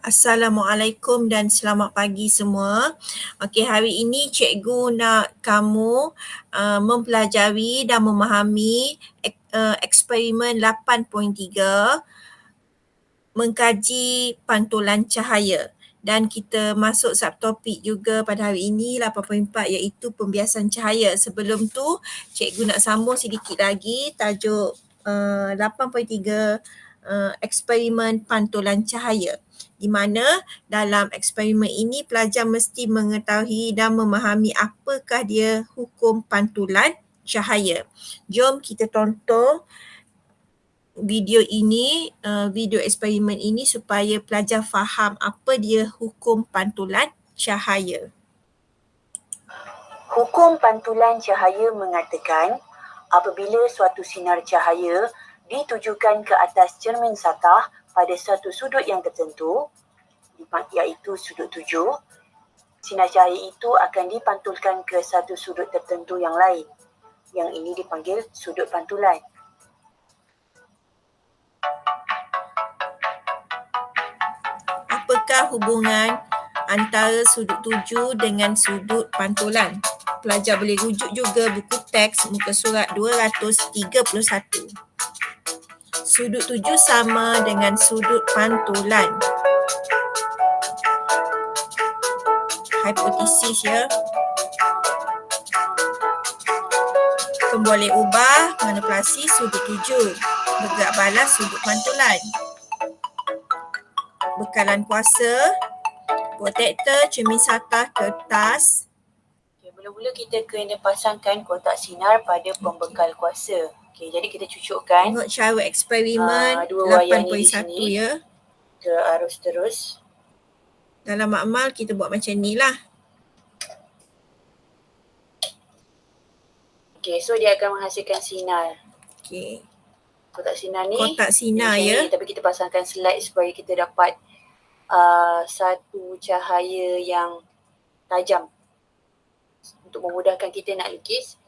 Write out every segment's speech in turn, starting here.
Assalamualaikum dan selamat pagi semua. Okey, hari ini cikgu nak kamu mempelajari dan memahami eksperimen 8.3 mengkaji pantulan cahaya. Dan kita masuk subtopik juga pada hari ini 8.4 iaitu pembiasan cahaya. Sebelum tu cikgu nak sambung sedikit lagi tajuk 8.3 eksperimen pantulan cahaya, di mana dalam eksperimen ini pelajar mesti mengetahui dan memahami apakah dia hukum pantulan cahaya. Jom kita tonton video ini, video eksperimen ini supaya pelajar faham apa dia hukum pantulan cahaya. Hukum pantulan cahaya mengatakan apabila suatu sinar cahaya ditujukan ke atas cermin satah pada satu sudut yang tertentu, iaitu sudut 7, sinar cahaya itu akan dipantulkan ke satu sudut tertentu yang lain. Yang ini dipanggil sudut pantulan. Apakah hubungan antara sudut 7 dengan sudut pantulan? Pelajar boleh rujuk juga buku teks muka surat 231. Sudut 7 sama dengan sudut pantulan. Hipotesis ya. Boleh ubah manipulasi sudut 7. Bergerak balas sudut pantulan. Bekalan kuasa, protektor, cermin satah, kertas. Mula-mula kita kena pasangkan kotak sinar pada pembekal kuasa. Jadi kita cucukkan tengok cara eksperimen dua wayar ni di 8.1 sini ya. ke arus terus. Dalam makmal kita buat macam ni lah. So dia akan menghasilkan sinar. Kotak sinar ni. Kotak sinar ya. Ni, tapi kita pasangkan slide supaya kita dapat satu cahaya yang tajam. Untuk memudahkan kita nak lukis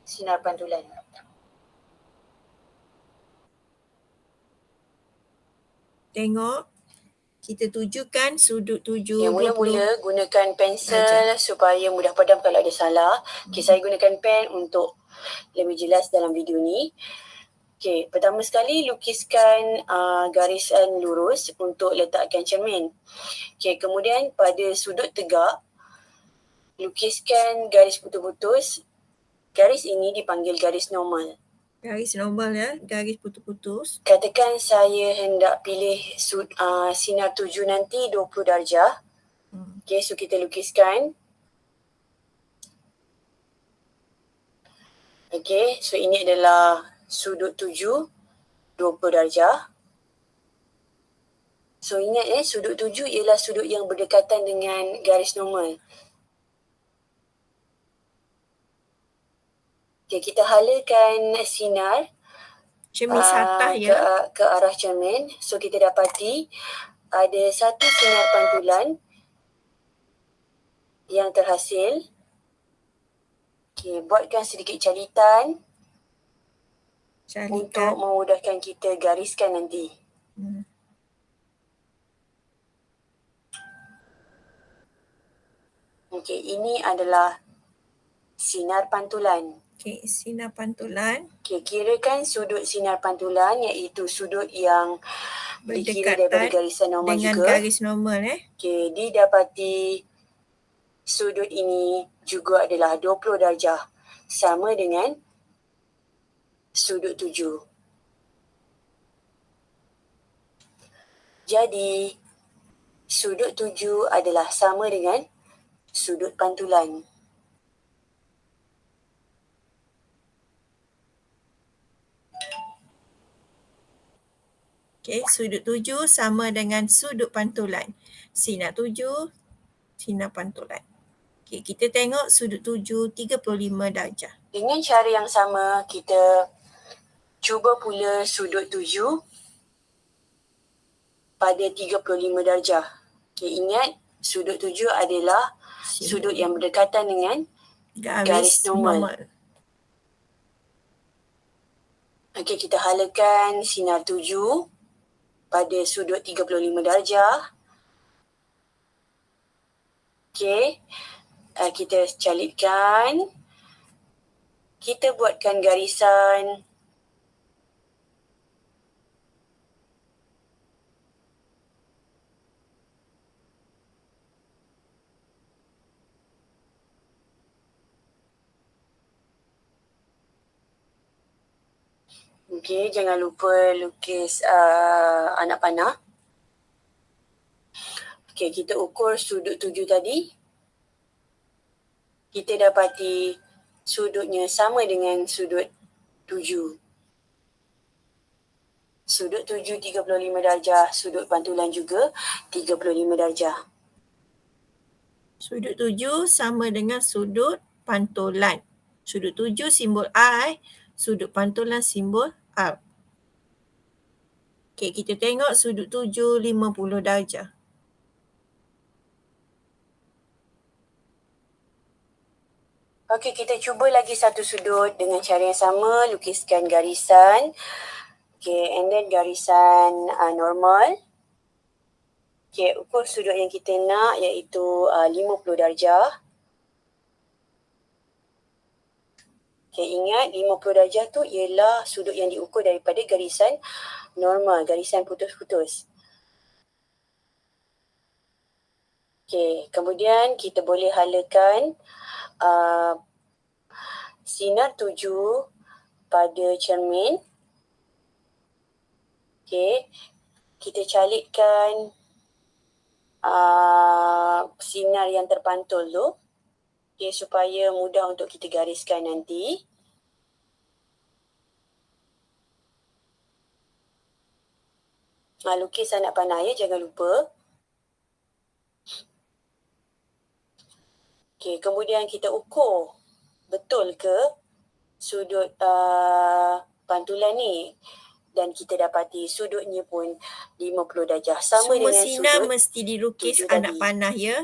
sinar pantulan. Tengok. Kita tujukan sudut 7. Mula-mula gunakan pensel supaya mudah padam kalau ada salah. Saya gunakan pen untuk lebih jelas dalam video ni. Pertama sekali lukiskan garisan lurus untuk letakkan cermin. Kemudian pada sudut tegak, lukiskan garis putus-putus. Garis ini dipanggil garis normal. Garis normal ya, garis putus-putus. Katakan saya hendak pilih sinar 7 nanti 20 darjah. So kita lukiskan. So ini adalah sudut 7, 20 darjah. So ingat sudut 7 ialah sudut yang berdekatan dengan garis normal. Kita halakan sinar cermin satah ya. Ke arah cermin. So kita dapati ada satu sinar pantulan yang terhasil. Buatkan sedikit calitan untuk memudahkan kita gariskan nanti. Ini adalah sinar pantulan. Sinar pantulan. Kirakan sudut sinar pantulan iaitu sudut yang dikira daripada garisan normal dengan juga. Garis normal Didapati sudut ini juga adalah 20 darjah. Sama dengan sudut 7. Jadi sudut 7 adalah sama dengan sudut pantulan. Sudut 7 sama dengan sudut pantulan. Sinar 7, sinar pantulan. Kita tengok sudut 7, 35 darjah. Dengan cara yang sama, kita cuba pula sudut 7 pada 35 darjah. Ingat, sudut 7 adalah sudut yang berdekatan dengan garis normal. Kita halakan sinar 7 pada sudut 35 darjah. Okey, kita calitkan. Kita buatkan garisan Okey, jangan lupa lukis anak panah. Okey, kita ukur sudut 7 tadi. Kita dapati sudutnya sama dengan sudut 7. Sudut 7 35 darjah, sudut pantulan juga 35 darjah. Sudut 7 sama dengan sudut pantulan. Sudut 7 simbol I, sudut pantulan simbol R. Okey, kita tengok sudut 7 50 darjah. Okey, kita cuba lagi satu sudut dengan cara yang sama, lukiskan garisan. Okey, and then garisan normal. Okey, ukur sudut yang kita nak iaitu 50 darjah. Okey, ingat 50 darjah tu ialah sudut yang diukur daripada garisan normal, garisan putus-putus. Okey, kemudian kita boleh halakan sinar 7 pada cermin. Okey, kita calitkan sinar yang terpantul tu. Okay, supaya mudah untuk kita gariskan nanti. Lukis anak panah ya, jangan lupa. Okay, kemudian kita ukur betul ke sudut pantulan ni. Dan kita dapati sudutnya pun 50 darjah. Sama Semua dengan sinar sudut mesti dilukis 7 anak tadi. panah ya.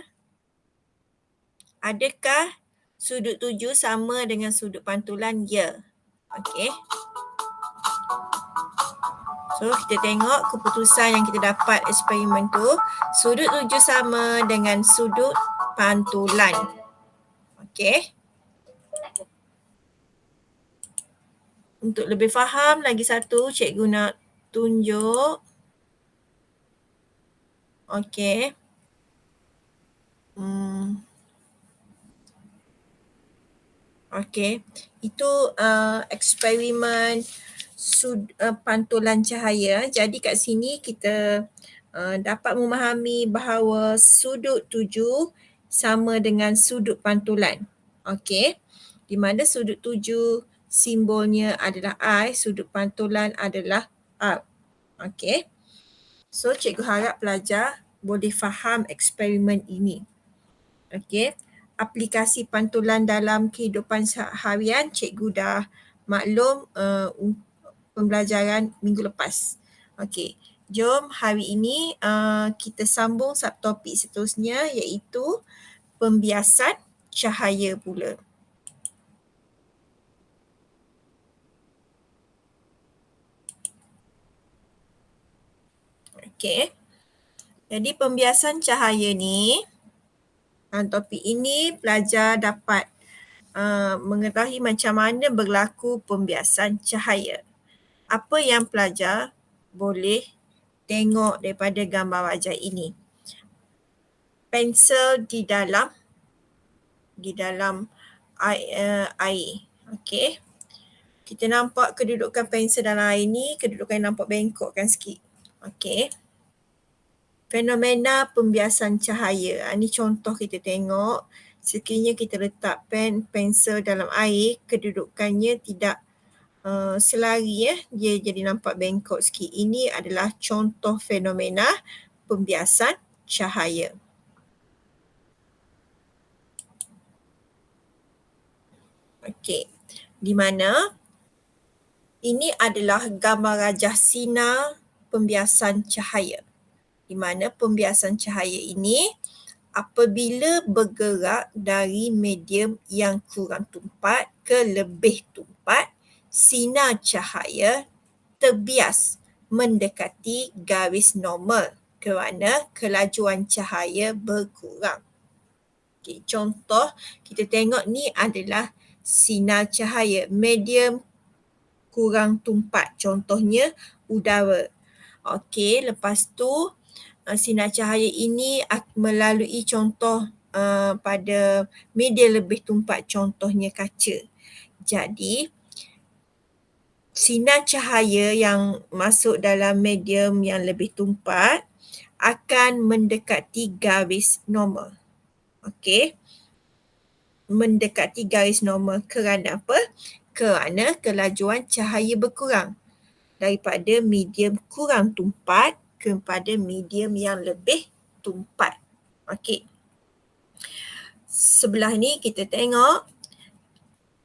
Adakah sudut 7 sama dengan sudut pantulan? Ya. Okey. So kita tengok keputusan yang kita dapat eksperimen tu. Sudut 7 sama dengan sudut pantulan. Okey. Untuk lebih faham lagi satu, cikgu nak tunjuk. Okey. Okey. Itu eksperimen pantulan cahaya. Jadi kat sini kita dapat memahami bahawa sudut 7 sama dengan sudut pantulan. Okey. Di mana sudut 7 simbolnya adalah I, sudut pantulan adalah R. Okey. So cikgu harap pelajar boleh faham eksperimen ini. Okey. Aplikasi pantulan dalam kehidupan seharian cikgu dah maklum pembelajaran minggu lepas. Okey. Jom hari ini kita sambung subtopik seterusnya iaitu pembiasan cahaya pula. Okey. Jadi pembiasan cahaya ni, topik ini pelajar dapat mengetahui macam mana berlaku pembiasan cahaya. Apa yang pelajar boleh tengok daripada gambar wajah ini? Pensel di dalam air. Okey. Kita nampak kedudukan pensel dalam air ni, kedudukan nampak bengkok kan sikit. Okey. Fenomena pembiasan cahaya. Ini contoh kita tengok. Sekiranya kita letak pensel dalam air, kedudukannya tidak selari ya. Dia jadi nampak bengkok sikit. Ini adalah contoh fenomena pembiasan cahaya. Okey. Di mana ini adalah gambar rajah sinar pembiasan cahaya. Di mana pembiasan cahaya ini apabila bergerak dari medium yang kurang tumpat ke lebih tumpat, sinar cahaya terbias mendekati garis normal kerana kelajuan cahaya berkurang. Okay, contoh kita tengok ni adalah sinar cahaya medium kurang tumpat. Contohnya udara. Okey, lepas tu sinar cahaya ini melalui contoh pada media lebih tumpat, contohnya kaca. Jadi sinar cahaya yang masuk dalam medium yang lebih tumpat akan mendekati garis normal. Okey. Mendekati garis normal kerana apa? Kerana kelajuan cahaya berkurang daripada medium kurang tumpat kepada medium yang lebih tumpat. Okey. Sebelah ni kita tengok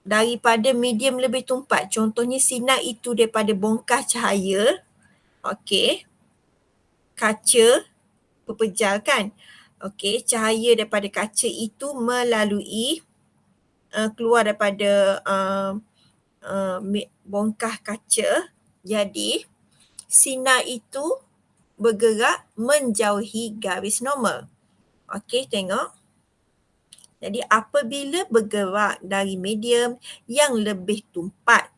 daripada medium lebih tumpat. Contohnya sinar itu daripada bongkah cahaya. Okey. Kaca pepejal kan? Okey, cahaya daripada kaca itu melalui keluar daripada bongkah kaca. Jadi sinar itu bergerak menjauhi garis normal. Okey, tengok. Jadi apabila bergerak dari medium yang lebih tumpat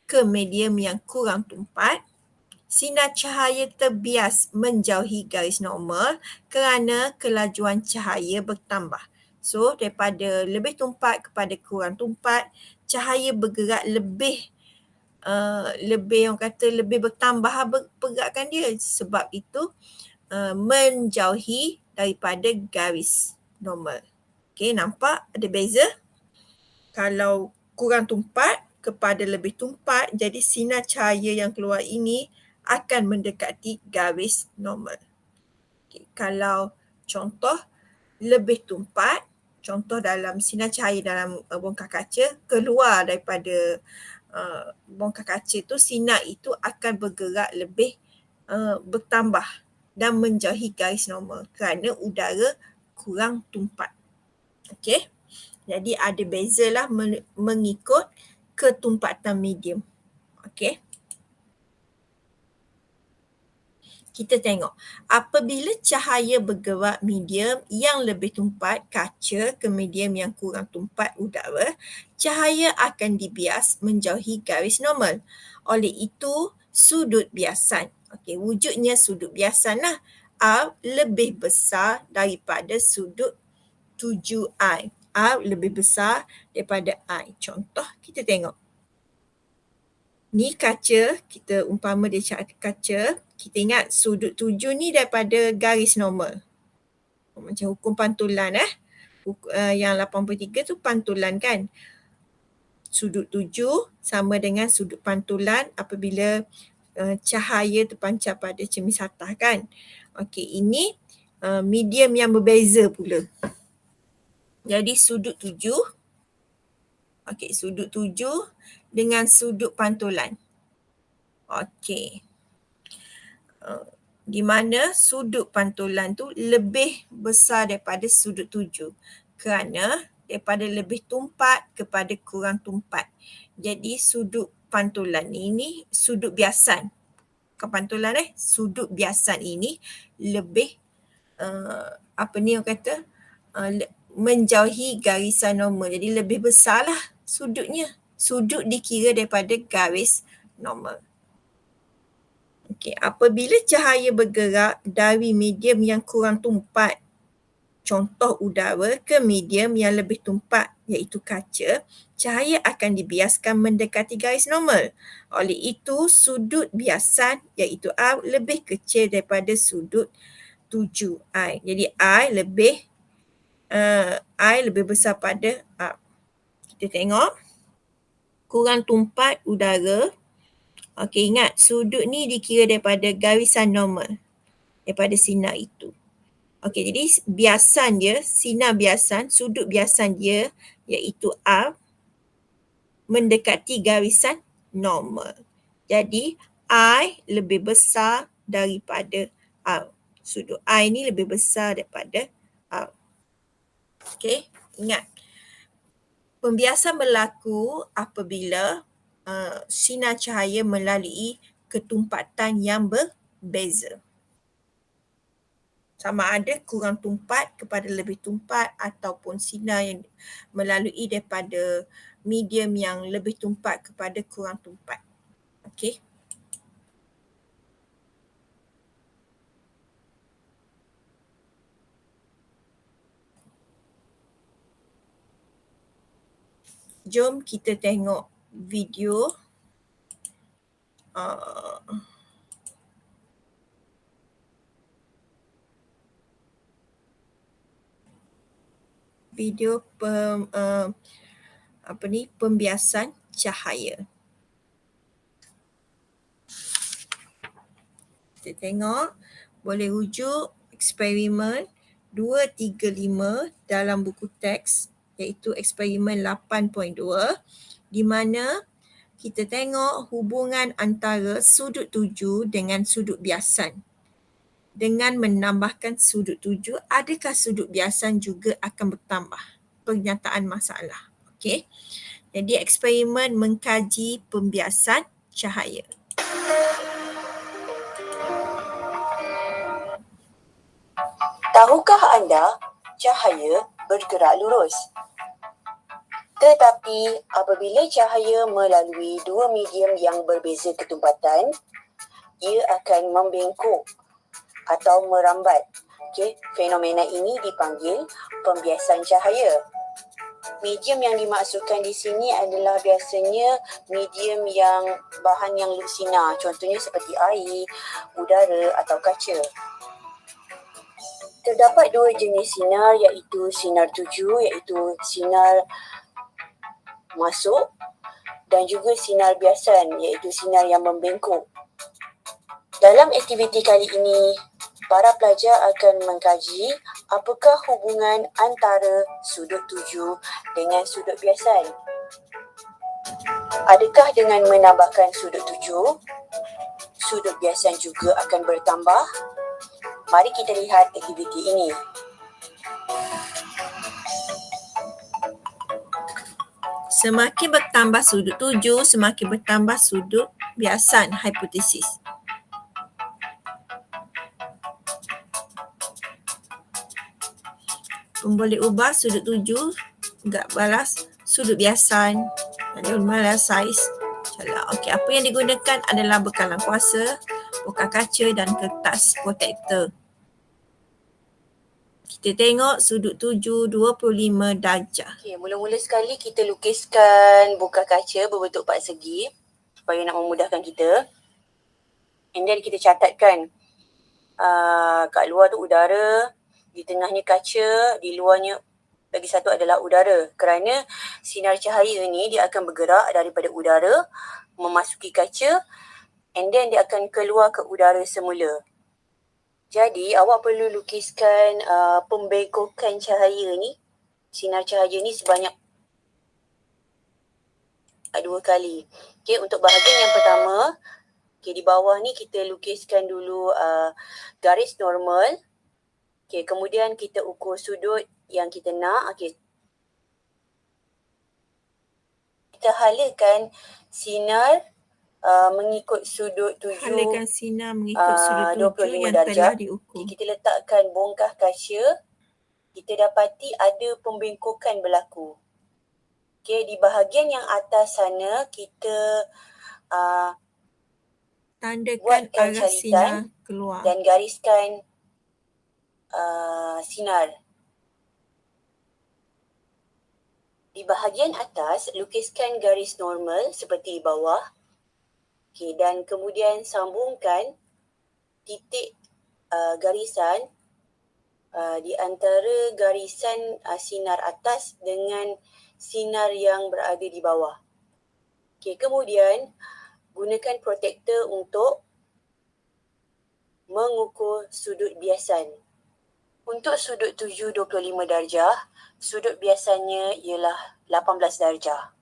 ke medium yang kurang tumpat, sinar cahaya terbias menjauhi garis normal kerana kelajuan cahaya bertambah. So, daripada lebih tumpat kepada kurang tumpat, cahaya bergerak lebih orang kata lebih bertambah pergerakan dia. Sebab itu menjauhi daripada garis normal. Okey, nampak ada beza? Kalau kurang tumpat kepada lebih tumpat, jadi sinar cahaya yang keluar ini akan mendekati garis normal. Okay. Kalau contoh lebih tumpat, contoh dalam sinar cahaya dalam bongkah kaca, keluar daripada bongkah kaca tu, sinar itu akan bergerak lebih bertambah dan menjauhi garis normal kerana udara kurang tumpat. Okey. Jadi ada bezalah mengikut ketumpatan medium. Okey. Kita tengok, apabila cahaya bergerak medium yang lebih tumpat kaca ke medium yang kurang tumpat udara, cahaya akan dibias menjauhi garis normal. Oleh itu, sudut biasan. Okey, wujudnya sudut biasan lah. R lebih besar daripada sudut 7I. R lebih besar daripada I. Contoh kita tengok. Ni kaca, kita umpama dia kaca. Kita ingat sudut 7 ni daripada garis normal. Macam hukum pantulan yang 83 tu pantulan kan. Sudut 7 sama dengan sudut pantulan apabila cahaya terpancar pada cermin satah kan. Okey, ini medium yang berbeza pula. Jadi sudut 7, okey, sudut 7 dengan sudut pantulan. Okey. Di mana sudut pantulan tu lebih besar daripada sudut 7 kerana daripada lebih tumpat kepada kurang tumpat. Jadi sudut pantulan ini, sudut biasan. Bukan pantulan sudut biasan ini lebih orang kata menjauhi garisan normal. Jadi lebih besarlah sudutnya. Sudut dikira daripada garis normal. Okey, apabila cahaya bergerak dari medium yang kurang tumpat, contoh udara, ke medium yang lebih tumpat iaitu kaca, cahaya akan dibiaskan mendekati garis normal. Oleh itu, sudut biasan iaitu R lebih kecil daripada sudut 7I. Jadi I lebih besar pada R. Kita tengok. Kurang tumpat udara. Okey, ingat sudut ni dikira daripada garisan normal. Daripada sinar itu. Okey, jadi biasan dia, sinar biasan, sudut biasan dia iaitu R mendekati garisan normal. Jadi I lebih besar daripada R. Sudut I ni lebih besar daripada R. Okey, ingat. Pembiasan berlaku apabila sinar cahaya melalui ketumpatan yang berbeza. Sama ada kurang tumpat kepada lebih tumpat ataupun sinar yang melalui daripada medium yang lebih tumpat kepada kurang tumpat. Okey. Jom kita tengok video pembiasan cahaya. Kita tengok, boleh rujuk eksperimen 235 dalam buku teks iaitu eksperimen 8.2 di mana kita tengok hubungan antara sudut tuju dengan sudut biasan. Dengan menambahkan sudut tuju, adakah sudut biasan juga akan bertambah? Pernyataan masalah. Okey. Jadi eksperimen mengkaji pembiasan cahaya. Tahukah anda cahaya bergerak lurus? Tetapi apabila cahaya melalui dua medium yang berbeza ketumpatan, ia akan membengkok atau merambat. Okey, fenomena ini dipanggil pembiasan cahaya. Medium yang dimaksudkan di sini adalah biasanya medium yang bahan yang lusinar, contohnya seperti air, udara atau kaca. Terdapat dua jenis sinar iaitu sinar tuju iaitu sinar masuk dan juga sinar biasan iaitu sinar yang membengkok. Dalam aktiviti kali ini, para pelajar akan mengkaji apakah hubungan antara sudut tuju dengan sudut biasan. Adakah dengan menambahkan sudut tuju, sudut biasan juga akan bertambah? Mari kita lihat aktiviti ini. Semakin bertambah sudut tuju, semakin bertambah sudut biasan, hipotesis. Boleh ubah sudut tuju, enggak balas sudut biasan, dan balas saiz celah. Okey, apa yang digunakan adalah bekalan kuasa, bokal kaca dan kertas protektor. Kita tengok sudut tuju 25 darjah. Okey, mula-mula sekali kita lukiskan bokal kaca berbentuk persegi supaya nak memudahkan kita. And then kita catatkan kat luar tu udara, di tengahnya kaca, di luarnya lagi satu adalah udara. Kerana sinar cahaya ni dia akan bergerak daripada udara memasuki kaca and then dia akan keluar ke udara semula. Jadi awak perlu lukiskan pembengkokan cahaya ni, sinar cahaya ni sebanyak 2 kali. Okey, untuk bahagian yang pertama, okey, di bawah ni kita lukiskan dulu garis normal. Okey, kemudian kita ukur sudut yang kita nak. Okey. Kita halakan sinar mengikut sudut tuju. Halakan sinar mengikut sudut tuju yang darjah. telah diukur. Kita letakkan bongkah kaca. Kita dapati ada pembengkokan berlaku. Okey, di bahagian yang atas sana kita tandakan arah sinar keluar dan gariskan sinar. Di bahagian atas, lukiskan garis normal seperti di bawah. Okey, dan kemudian sambungkan titik garisan di antara garisan sinar atas dengan sinar yang berada di bawah. Okey, kemudian gunakan protektor untuk mengukur sudut biasan. Untuk sudut tuju 25 darjah, sudut biasanya ialah 18 darjah.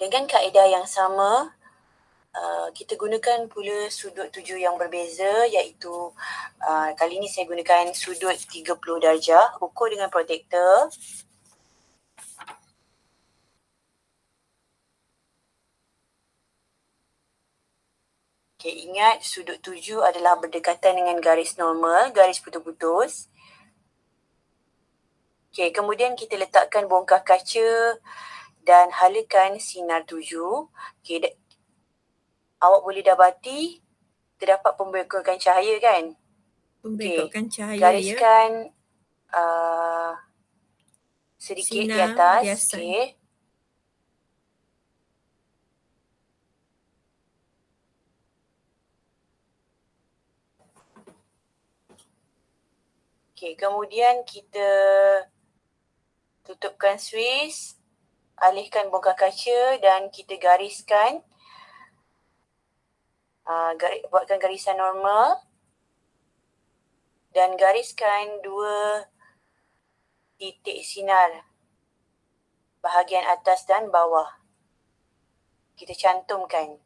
Dengan kaedah yang sama, kita gunakan pula sudut tuju yang berbeza iaitu kali ini saya gunakan sudut 30 darjah, ukur dengan protektor. Okey, ingat sudut 7 adalah berdekatan dengan garis normal, garis putus-putus. Okey, kemudian kita letakkan bongkah kaca dan halakan sinar 7. Okey, awak boleh dapati terdapat pembekokan cahaya kan? Pembengkokkan cahaya gariskan sedikit di sinar atas. biasan. Okey. Okey, kemudian kita tutupkan suis, alihkan bongkah kaca dan kita gariskan, buatkan garisan normal dan gariskan 2 titik sinar bahagian atas dan bawah. Kita cantumkan.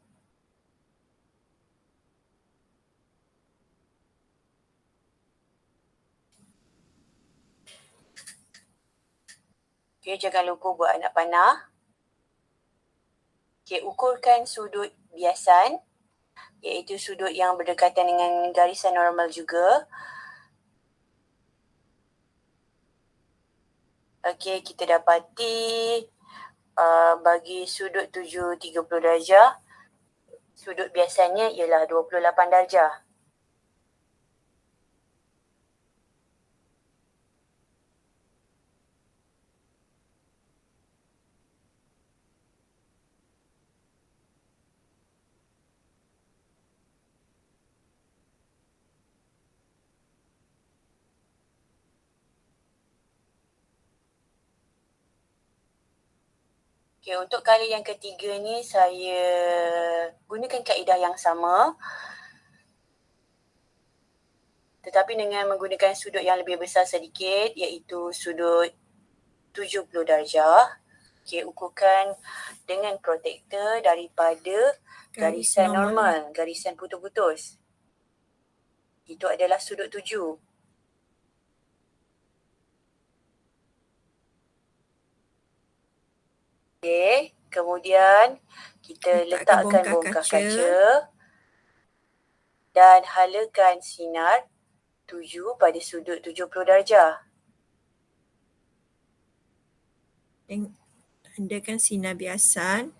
Okey, jangan lupa buat anak panah. Okey, ukurkan sudut biasan, iaitu sudut yang berdekatan dengan garisan normal juga. Okey, kita dapati bagi sudut 7 30 darjah, sudut biasanya ialah 28 darjah. Okey, untuk kali yang ketiga ni saya gunakan kaedah yang sama, tetapi dengan menggunakan sudut yang lebih besar sedikit, iaitu sudut 70 darjah. Okey, ukurkan dengan protektor daripada garisan normal, garisan putus-putus. Itu adalah sudut 7. Okey, kemudian kita letakkan bongkah kaca dan halakan sinar 7 pada sudut 70 darjah. Tandakan sinar biasan.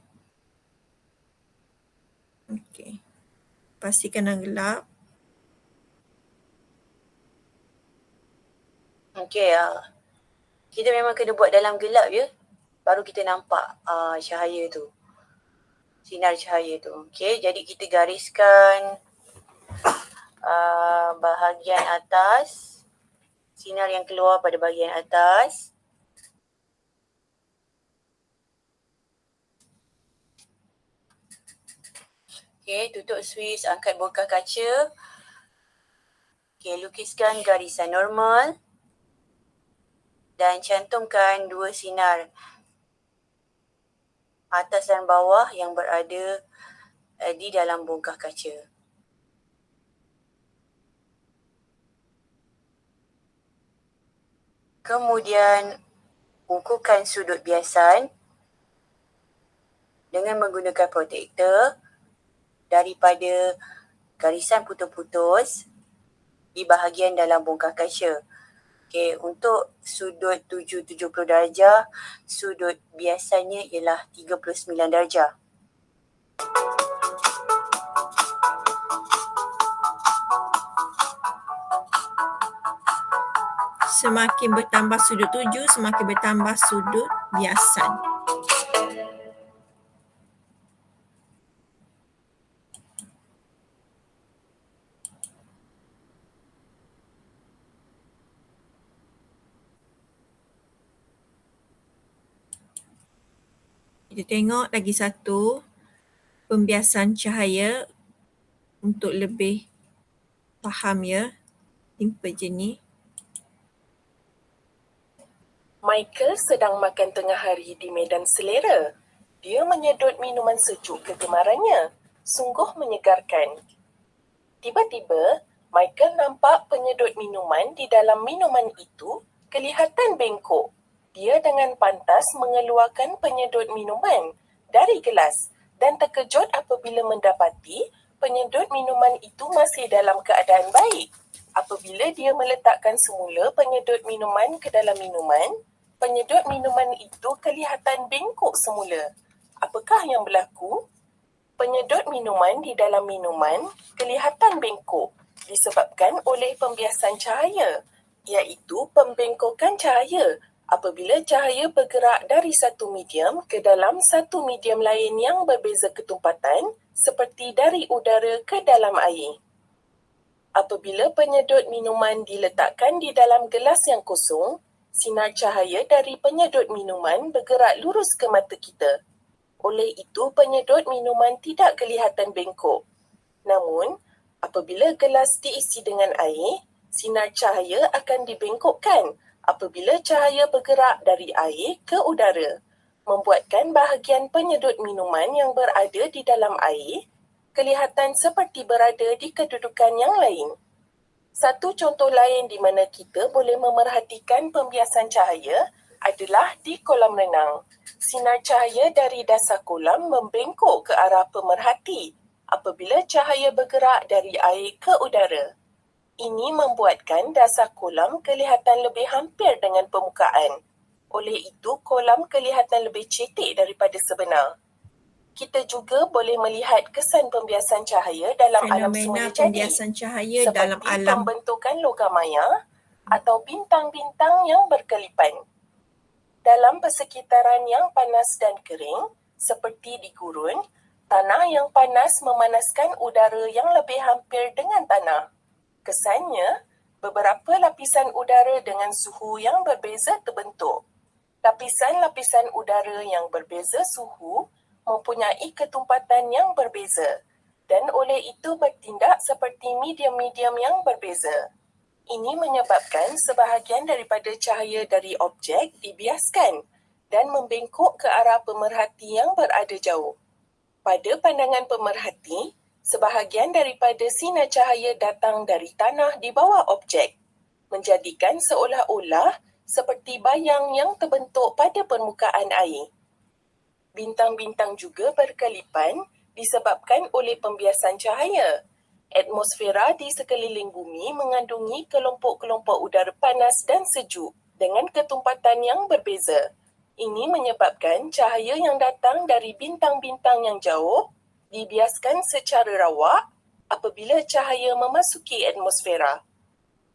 Okey. Pastikan yang gelap. Okey, kita memang kena buat dalam gelap ya, baru kita nampak cahaya tu, sinar cahaya tu. Okey, jadi kita gariskan bahagian atas, sinar yang keluar pada bahagian atas. Okey, tutup suis, angkat bongkah kaca. Okey, lukiskan garisan normal dan cantumkan 2 sinar atas dan bawah yang berada di dalam bongkah kaca. Kemudian ukurkan sudut biasan dengan menggunakan protektor daripada garisan putus-putus di bahagian dalam bongkah kaca. Okey, untuk sudut 70 darjah, sudut biasanya ialah 39 darjah. Semakin bertambah sudut 7, semakin bertambah sudut biasan. Kita tengok lagi satu pembiasan cahaya untuk lebih faham ya, simple je ni. Michael sedang makan tengah hari di medan selera. Dia menyedut minuman sejuk kegemarannya. Sungguh menyegarkan. Tiba-tiba, Michael nampak penyedut minuman di dalam minuman itu kelihatan bengkok. Dia dengan pantas mengeluarkan penyedut minuman dari gelas dan terkejut apabila mendapati penyedut minuman itu masih dalam keadaan baik. Apabila dia meletakkan semula penyedut minuman ke dalam minuman, penyedut minuman itu kelihatan bengkok semula. Apakah yang berlaku? Penyedut minuman di dalam minuman kelihatan bengkok disebabkan oleh pembiasan cahaya, iaitu pembengkokan cahaya apabila cahaya bergerak dari satu medium ke dalam satu medium lain yang berbeza ketumpatan, seperti dari udara ke dalam air. Apabila penyedut minuman diletakkan di dalam gelas yang kosong, sinar cahaya dari penyedut minuman bergerak lurus ke mata kita. Oleh itu, penyedut minuman tidak kelihatan bengkok. Namun, apabila gelas diisi dengan air, sinar cahaya akan dibengkokkan apabila cahaya bergerak dari air ke udara, membuatkan bahagian penyedut minuman yang berada di dalam air kelihatan seperti berada di kedudukan yang lain. Satu contoh lain di mana kita boleh memerhatikan pembiasan cahaya adalah di kolam renang. Sinar cahaya dari dasar kolam membengkok ke arah pemerhati apabila cahaya bergerak dari air ke udara. Ini membuatkan dasar kolam kelihatan lebih hampir dengan permukaan. Oleh itu, kolam kelihatan lebih cetek daripada sebenar. Kita juga boleh melihat kesan pembiasan cahaya dalam alam Fenomena semula jadi, pembiasan cahaya dalam seperti alam. pembentukan logam maya atau bintang-bintang yang berkelipan. Dalam persekitaran yang panas dan kering, seperti di gurun, tanah yang panas memanaskan udara yang lebih hampir dengan tanah. Kesannya, beberapa lapisan udara dengan suhu yang berbeza terbentuk. Lapisan-lapisan udara yang berbeza suhu mempunyai ketumpatan yang berbeza dan oleh itu bertindak seperti medium-medium yang berbeza. Ini menyebabkan sebahagian daripada cahaya dari objek dibiaskan dan membengkok ke arah pemerhati yang berada jauh. Pada pandangan pemerhati, sebahagian daripada sinar cahaya datang dari tanah di bawah objek, menjadikan seolah-olah seperti bayang yang terbentuk pada permukaan air. Bintang-bintang juga berkelipan disebabkan oleh pembiasan cahaya. Atmosfera di sekeliling bumi mengandungi kelompok-kelompok udara panas dan sejuk dengan ketumpatan yang berbeza. Ini menyebabkan cahaya yang datang dari bintang-bintang yang jauh dibiaskan secara rawak apabila cahaya memasuki atmosfera.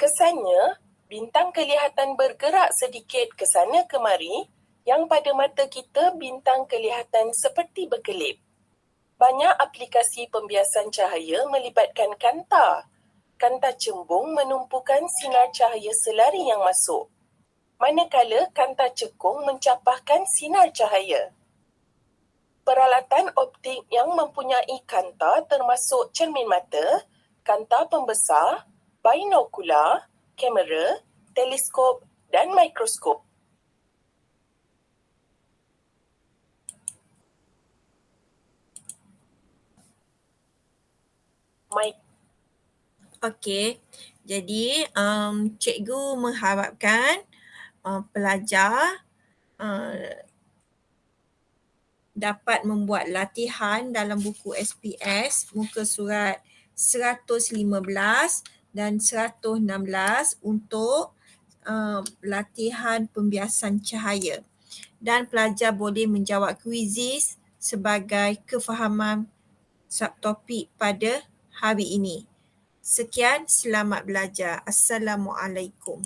Kesannya, bintang kelihatan bergerak sedikit ke sana kemari, yang pada mata kita bintang kelihatan seperti berkelip. Banyak aplikasi pembiasan cahaya melibatkan kanta. Kanta cembung menumpukan sinar cahaya selari yang masuk, manakala kanta cekung mencapahkan sinar cahaya. Peralatan optik yang mempunyai kanta termasuk cermin mata, kanta pembesar, binokular, kamera, teleskop dan mikroskop. Okey, jadi cikgu mengharapkan pelajar dapat membuat latihan dalam buku SPS muka surat 115 dan 116 untuk latihan pembiasan cahaya. Dan pelajar boleh menjawab kuisis sebagai kefahaman subtopik pada hari ini. Sekian, selamat belajar. Assalamualaikum.